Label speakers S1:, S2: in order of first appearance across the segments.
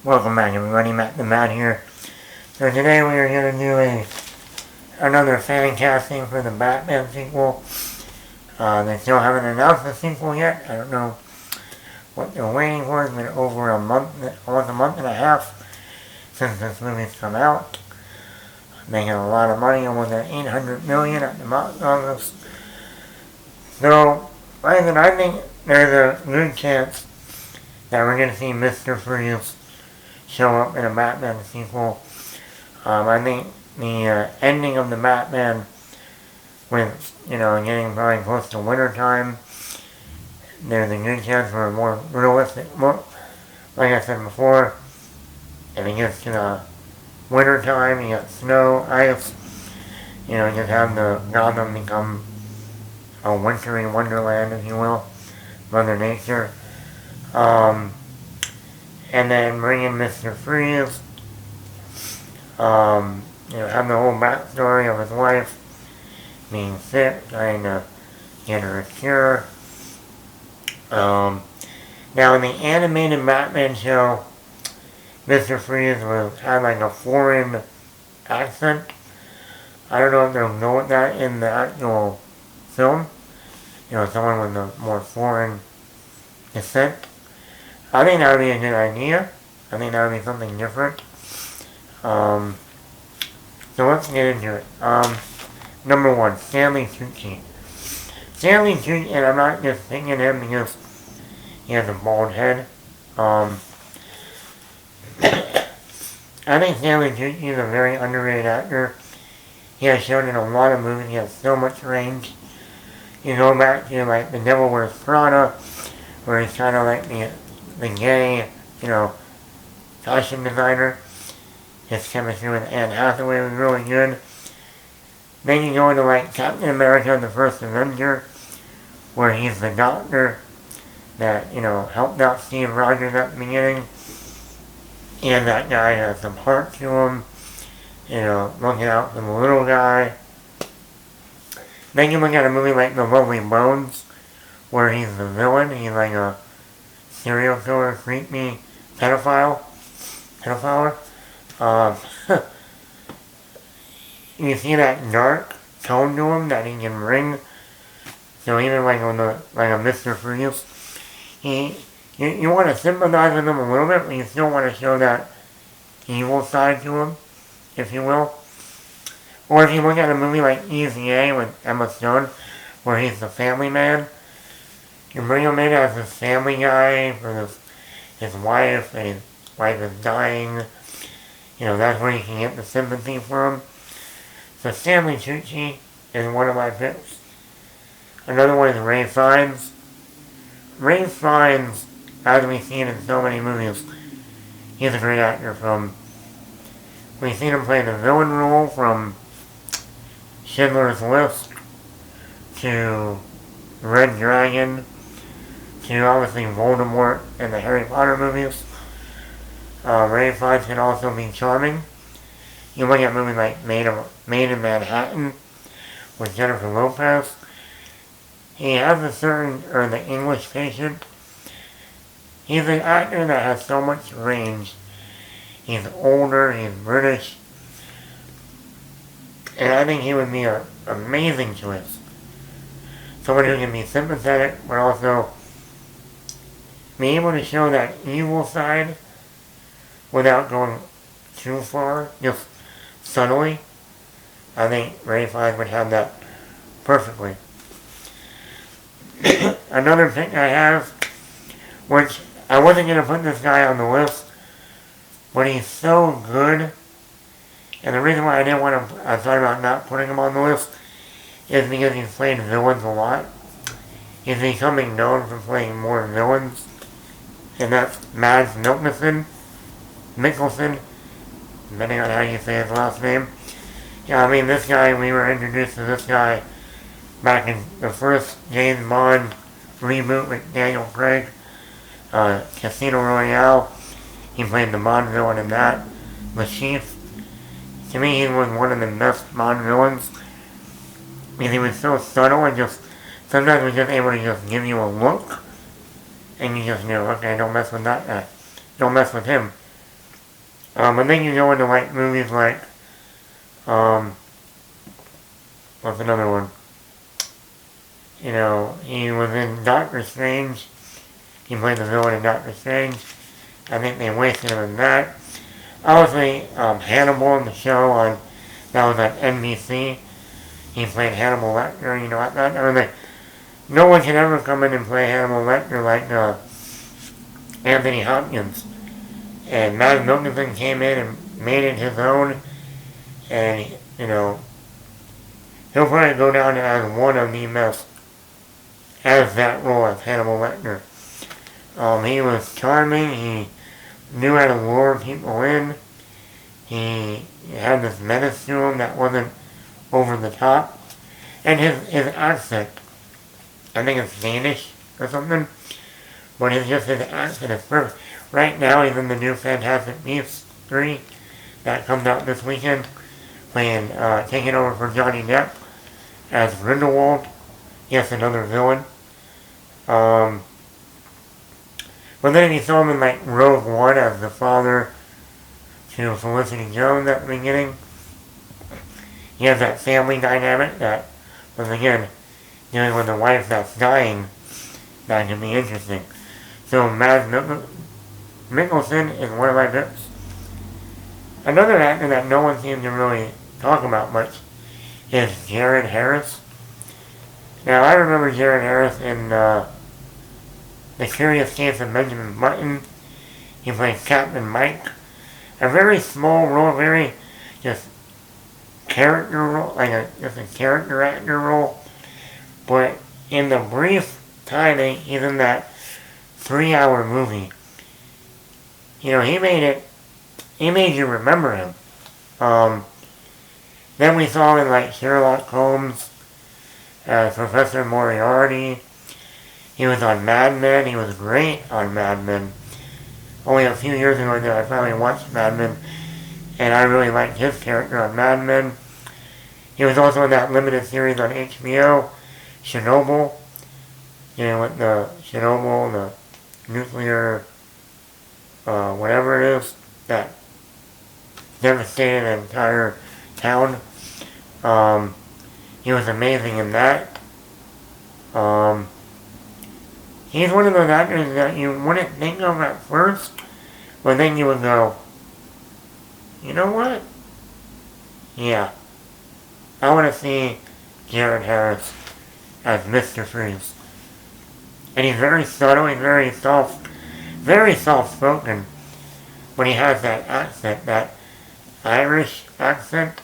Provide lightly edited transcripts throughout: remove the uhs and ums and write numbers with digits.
S1: Welcome back everybody, Matt the Matt here. So today we are going to do another fan casting for the Batman sequel. They still haven't announced the sequel yet. I don't know what they're waiting for. It's been over almost a month and a half since this movie's come out. Making a lot of money, almost at $800 million at the box office. So, I think there's a good chance that we're going to see Mr. Freeze show up in a Batman sequel. I think the ending of the Batman with, getting probably close to winter time, there's a good chance for a more realistic, like I said before, if it gets to the winter time, you got snow, ice, just have the Gotham become a wintry wonderland, if you will, Mother Nature. And then bring in Mr. Freeze, have the whole backstory of his wife being sick, trying to get her a cure. Now in the animated Batman show, Mr. Freeze had like a foreign accent. I don't know if they'll go with that in the actual film. Someone with a more foreign descent. I think that would be a good idea. I think that would be something different. So let's get into it. Number one, Stanley Tucci. Stanley Tucci, and I'm not just picking him because he has a bald head. I think Stanley Tucci is a very underrated actor. He has shown in a lot of movies. He has so much range. You go back to like The Devil Wears Prada, where he's kind of like the gay, costume designer. His chemistry with Anne Hathaway was really good. Then you go into like Captain America, the First Avenger, where he's the doctor that, helped out Steve Rogers at the beginning. And that guy has some heart to him, looking out for the little guy. Then you look at a movie like The Lovely Bones, where he's the villain. He's like a serial killer, creepy pedophile. You see that dark tone to him that he can bring. So even like a Mr. Freeze, you want to sympathize with him a little bit, but you still want to show that evil side to him, if you will. Or if you look at a movie like Easy A with Emma Stone, where he's the family man, you bring him in as this family guy for his wife, and his wife is dying. That's where you can get the sympathy for him. So Stanley Tucci is one of my picks. Another one is Ralph Fiennes. Ralph Fiennes, as we've seen in so many movies, he's a great actor. We've seen him play the villain role from Schindler's List to Red Dragon to obviously Voldemort in the Harry Potter movies. Ralph Fiennes can also be charming. You look at movies like Made in Manhattan with Jennifer Lopez. He has the English Patient. He's an actor that has so much range. He's older, he's British. And I think he would be an amazing choice. Someone who can be sympathetic, but also be able to show that evil side without going too far, just subtly. I think Ralph Fiennes would have that perfectly. Another pick I have, which I wasn't going to put this guy on the list, but he's so good. And the reason why I thought about not putting him on the list is because he's played villains a lot. He's becoming known for playing more villains. And that's Mads Mikkelsen, depending on how you say his last name. Yeah, this guy, we were introduced to this guy back in the first James Bond reboot with Daniel Craig, Casino Royale. He played the Bond villain in that, the Chief. To me, he was one of the best Bond villains. Because he was so subtle and sometimes was just able to just give you a look. And you just knew, okay, don't mess with that guy. Don't mess with him. And then you go into like movies like, what's another one? You know, he was in Doctor Strange. He played the villain in Doctor Strange. I think they wasted him in that. Obviously, Hannibal, the show that was on NBC. He played Hannibal Lecter, you know, I mean, no one can ever come in and play Hannibal Lecter like Anthony Hopkins. And Mads Mikkelsen came in and made it his own. And, you know, he'll probably go down as one of the best as that role as Hannibal Lecter. He was charming. He knew how to lure people in. He had this menace to him that wasn't over the top. And his accent, I think it's Danish or something, but it's just his accent is perfect. Right now he's in the new Fantastic Beasts 3 that comes out this weekend, playing, taking over for Johnny Depp as Grindelwald. Yes, another villain. But then he saw him in like Rogue One as the father to Felicity Jones at the beginning. He has that family dynamic that, once again, dealing with a wife that's dying, that can be interesting. So Mads Mikkelsen is one of my picks. Another actor that no one seems to really talk about much is Jared Harris. Now I remember Jared Harris in The Curious Case of Benjamin Button. He plays Captain Mike. A very small role, very just character role, just a character actor role. But in the brief time he's in that 3-hour movie, you know, he made you remember him. Then we saw him in like Sherlock Holmes as Professor Moriarty. He was on Mad Men. He was great on Mad Men. Only a few years ago I finally watched Mad Men, and I really liked his character on Mad Men. He was also in that limited series on HBO, Chernobyl. You know, with the Chernobyl, the nuclear, whatever it is, that devastated an entire town. He was amazing in that. He's one of those actors that you wouldn't think of at first, but then you would go, you know what? Yeah. I want to see Jared Harris as Mr. Freeze. And he's very subtle, he's very soft-spoken, but he has that accent, that Irish accent.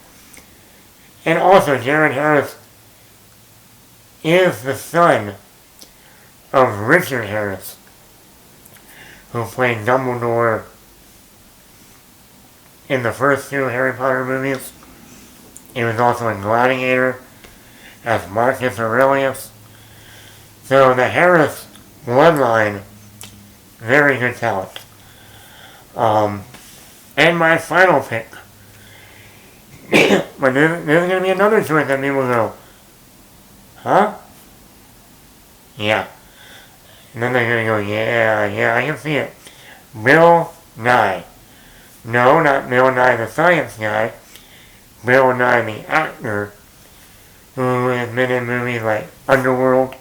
S1: And also, Jared Harris is the son of Richard Harris, who played Dumbledore in the first 2 Harry Potter movies. He was also in Gladiator as Marcus Aurelius. So the Harris bloodline, very good talent. And my final pick, but this is going to be another choice that people go, huh? Yeah. And then they're going to go, yeah, I can see it. Bill Nye. No, not Bill Nye the science guy. Bill Nye the actor, who has been in movies like Underworld,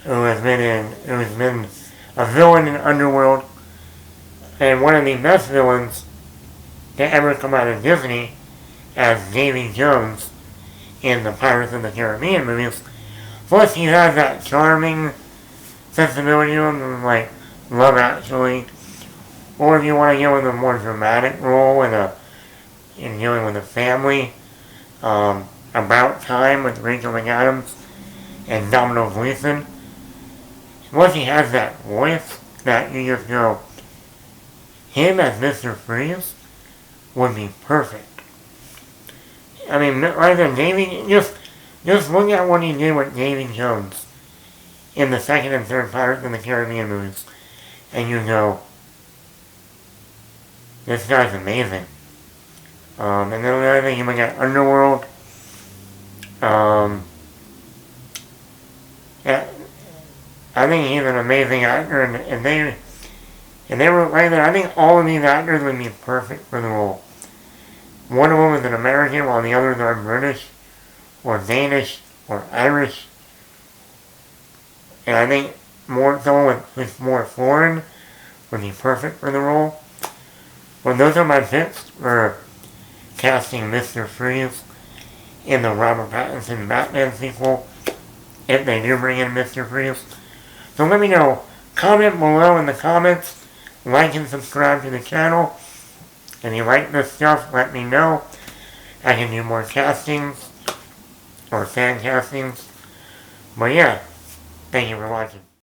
S1: who's been a villain in Underworld, and one of the best villains to ever come out of Disney as Davy Jones in the Pirates of the Caribbean movies. Plus, he has that charming sensibility to him, like Love Actually. Or if you want to go with a more dramatic role in dealing with a family, About Time with Rachel McAdams and Domino Gleeson. Plus, he has that voice that you just go, him as Mr. Freeze would be perfect. I mean, like I said, Davy, just look at what he did with Davy Jones in the second and third Pirates of the Caribbean movies, and you go, this guy's amazing. And then another thing, you look at Underworld. Yeah, I think he's an amazing actor, and And they were right there. I think all of these actors would be perfect for the role. One of them is an American, while the others are British, or Danish, or Irish. And I think someone who's more foreign would be perfect for the role. Well, those are my picks for casting Mr. Freeze in the Robert Pattinson Batman sequel, if they do bring in Mr. Freeze. So let me know. Comment below in the comments. Like and subscribe to the channel. If you like this stuff, let me know. I can do more castings or fan castings. But yeah, thank you for watching.